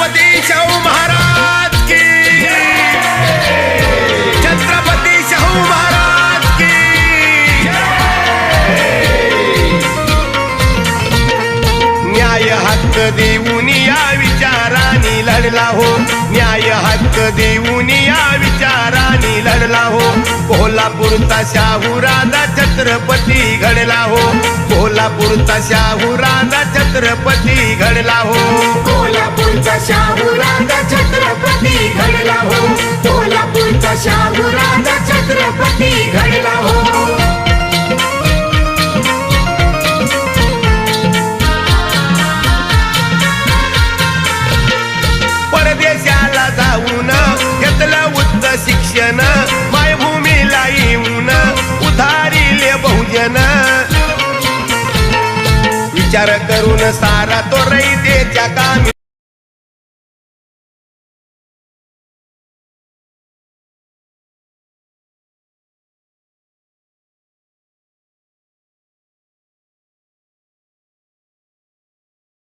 छत्रपती शाहू महाराज की छत्रपती शाहू महाराज की न्याय हक्क देऊन या विचारांनी लढला हो न्याय हक्क देऊन या विचारांनी लढला हो कोल्हापूरचा शाहू राजा छत्रपती घडला हो कोल्हापूरचा शाहू राजा छत्रपती घडला हो कोल्हापूरचा शाहू राजा छत्रपती घडला हो कोल्हापूरचा शाहू राजा छत्रपती घडला हो परदेशाला जाऊन घेतलं उच्च शिक्षण मायभूमीला येऊन उधारिले बहुजन विचार करून